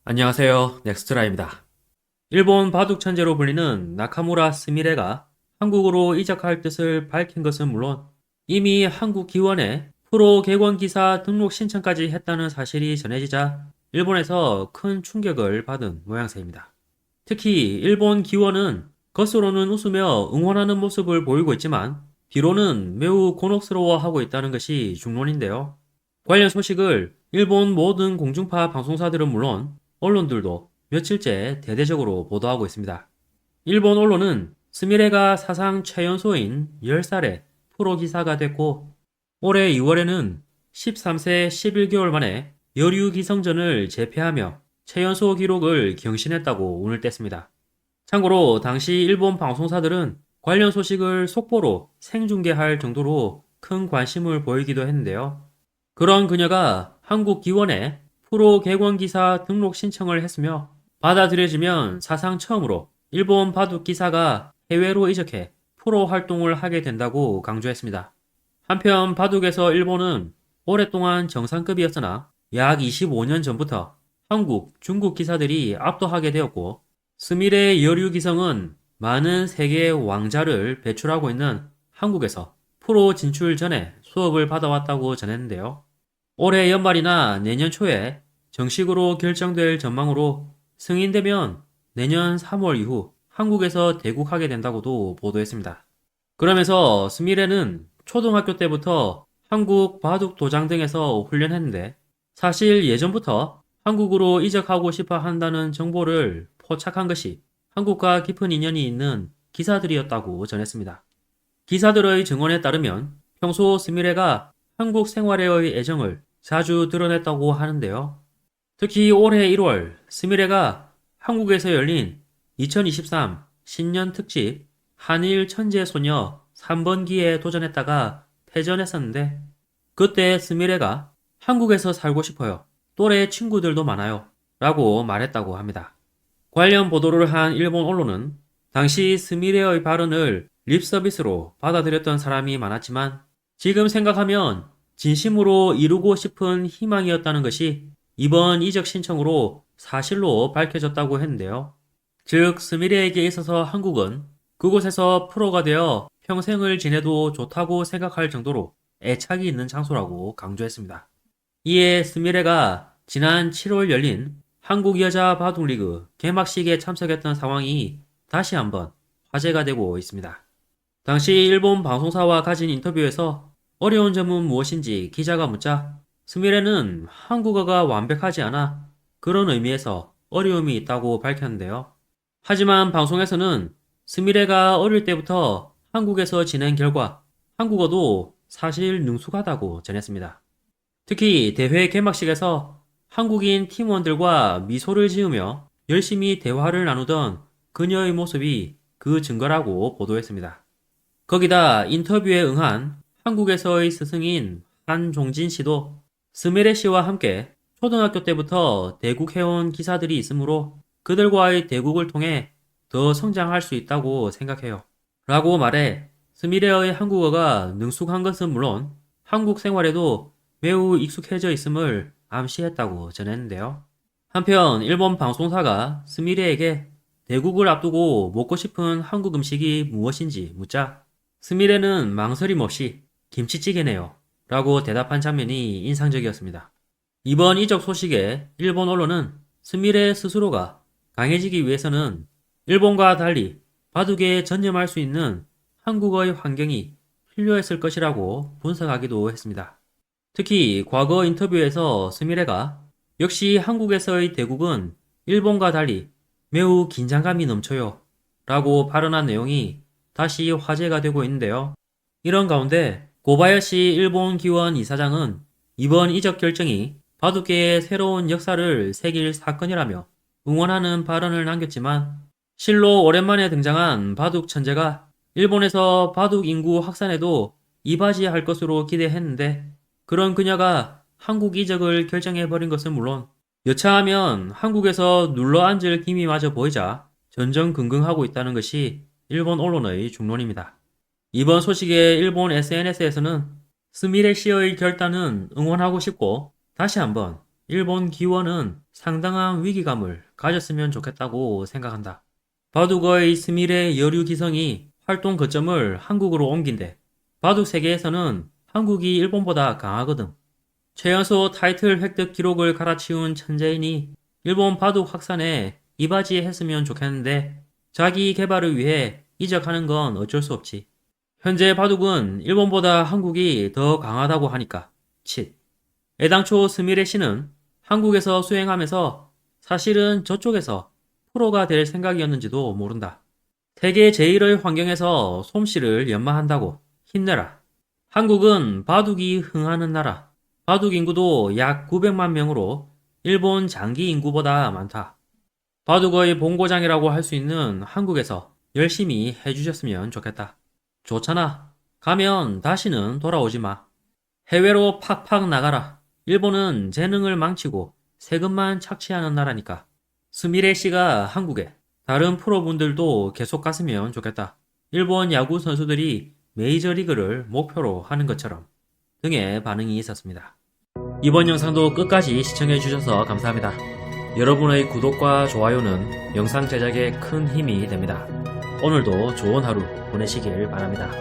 안녕하세요. 넥스트라입니다. 일본 바둑 천재로 불리는 나카무라 스미레가 한국으로 이적할 뜻을 밝힌 것은 물론 이미 한국 기원에 프로 객원 기사 등록 신청까지 했다는 사실이 전해지자 일본에서 큰 충격을 받은 모양새입니다. 특히 일본 기원은 겉으로는 웃으며 응원하는 모습을 보이고 있지만 뒤로는 매우 곤혹스러워하고 있다는 것이 중론인데요. 관련 소식을 일본 모든 공중파 방송사들은 물론 언론들도 며칠째 대대적으로 보도하고 있습니다. 일본 언론은 스미레가 사상 최연소인 10살에 프로 기사가 됐고 올해 2월에는 13세 11개월 만에 여류 기성전을 제패하며 최연소 기록을 경신했다고 운을 뗐습니다. 참고로 당시 일본 방송사들은 관련 소식을 속보로 생중계할 정도로 큰 관심을 보이기도 했는데요. 그런 그녀가 한국 기원에 프로 객원 기사 등록 신청을 했으며 받아들여지면 사상 처음으로 일본 바둑 기사가 해외로 이적해 프로 활동을 하게 된다고 강조했습니다. 한편 바둑에서 일본은 오랫동안 정상급이었으나 약 25년 전부터 한국, 중국 기사들이 압도하게 되었고 스미레 여류 기성은 많은 세계의 왕자를 배출하고 있는 한국에서 프로 진출 전에 수업을 받아왔다고 전했는데요. 올해 연말이나 내년 초에 정식으로 결정될 전망으로 승인되면 내년 3월 이후 한국에서 대국하게 된다고도 보도했습니다. 그러면서 스미레는 초등학교 때부터 한국 바둑 도장 등에서 훈련했는데 사실 예전부터 한국으로 이적하고 싶어 한다는 정보를 포착한 것이 한국과 깊은 인연이 있는 기사들이었다고 전했습니다. 기사들의 증언에 따르면 평소 스미레가 한국 생활에의 애정을 자주 드러냈다고 하는데요. 특히 올해 1월 스미레가 한국에서 열린 2023 신년 특집 한일 천재 소녀 3번기에 도전했다가 패전했었는데 그때 스미레가 한국에서 살고 싶어요. 또래 친구들도 많아요. 라고 말했다고 합니다. 관련 보도를 한 일본 언론은 당시 스미레의 발언을 립서비스로 받아들였던 사람이 많았지만 지금 생각하면 진심으로 이루고 싶은 희망이었다는 것이 이번 이적 신청으로 사실로 밝혀졌다고 했는데요. 즉, 스미레에게 있어서 한국은 그곳에서 프로가 되어 평생을 지내도 좋다고 생각할 정도로 애착이 있는 장소라고 강조했습니다. 이에 스미레가 지난 7월 열린 한국 여자 바둑리그 개막식에 참석했던 상황이 다시 한번 화제가 되고 있습니다. 당시 일본 방송사와 가진 인터뷰에서 어려운 점은 무엇인지 기자가 묻자 스미레는 한국어가 완벽하지 않아 그런 의미에서 어려움이 있다고 밝혔는데요. 하지만 방송에서는 스미레가 어릴 때부터 한국에서 지낸 결과 한국어도 사실 능숙하다고 전했습니다. 특히 대회 개막식에서 한국인 팀원들과 미소를 지으며 열심히 대화를 나누던 그녀의 모습이 그 증거라고 보도했습니다. 거기다 인터뷰에 응한 한국에서의 스승인 한종진 씨도 스미레 씨와 함께 초등학교 때부터 대국해온 기사들이 있으므로 그들과의 대국을 통해 더 성장할 수 있다고 생각해요. 라고 말해 스미레의 한국어가 능숙한 것은 물론 한국 생활에도 매우 익숙해져 있음을 암시했다고 전했는데요. 한편 일본 방송사가 스미레에게 대국을 앞두고 먹고 싶은 한국 음식이 무엇인지 묻자 스미레는 망설임 없이 김치찌개네요. 라고 대답한 장면이 인상적이었습니다. 이번 이적 소식에 일본 언론은 스미레 스스로가 강해지기 위해서는 일본과 달리 바둑에 전념할 수 있는 한국어의 환경이 필요했을 것이라고 분석하기도 했습니다. 특히 과거 인터뷰에서 스미레가 역시 한국에서의 대국은 일본과 달리 매우 긴장감이 넘쳐요. 라고 발언한 내용이 다시 화제가 되고 있는데요. 이런 가운데 고바야시 일본 기원 이사장은 이번 이적 결정이 바둑계의 새로운 역사를 새길 사건이라며 응원하는 발언을 남겼지만 실로 오랜만에 등장한 바둑 천재가 일본에서 바둑 인구 확산에도 이바지할 것으로 기대했는데 그런 그녀가 한국 이적을 결정해버린 것은 물론 여차하면 한국에서 눌러앉을 기미마저 보이자 전전긍긍하고 있다는 것이 일본 언론의 중론입니다. 이번 소식에 일본 SNS에서는 스미레 씨의 결단은 응원하고 싶고 다시 한번 일본 기원은 상당한 위기감을 가졌으면 좋겠다고 생각한다. 바둑의 스미레 여류 기성이 활동 거점을 한국으로 옮긴대. 바둑 세계에서는 한국이 일본보다 강하거든. 최연소 타이틀 획득 기록을 갈아치운 천재인이 일본 바둑 확산에 이바지했으면 좋겠는데 자기 개발을 위해 이적하는 건 어쩔 수 없지. 현재 바둑은 일본보다 한국이 더 강하다고 하니까. 칫. 애당초 스미레 씨는 한국에서 수행하면서 사실은 저쪽에서 프로가 될 생각이었는지도 모른다. 세계 제1의 환경에서 솜씨를 연마한다고 힘내라. 한국은 바둑이 흥하는 나라. 바둑 인구도 약 900만 명으로 일본 장기 인구보다 많다. 바둑의 본고장이라고 할 수 있는 한국에서 열심히 해주셨으면 좋겠다. 좋잖아. 가면 다시는 돌아오지 마. 해외로 팍팍 나가라. 일본은 재능을 망치고 세금만 착취하는 나라니까. 스미레 씨가 한국에, 다른 프로분들도 계속 갔으면 좋겠다. 일본 야구 선수들이 메이저리그를 목표로 하는 것처럼 등의 반응이 있었습니다. 이번 영상도 끝까지 시청해주셔서 감사합니다. 여러분의 구독과 좋아요는 영상 제작에 큰 힘이 됩니다. 오늘도 좋은 하루 보내시길 바랍니다.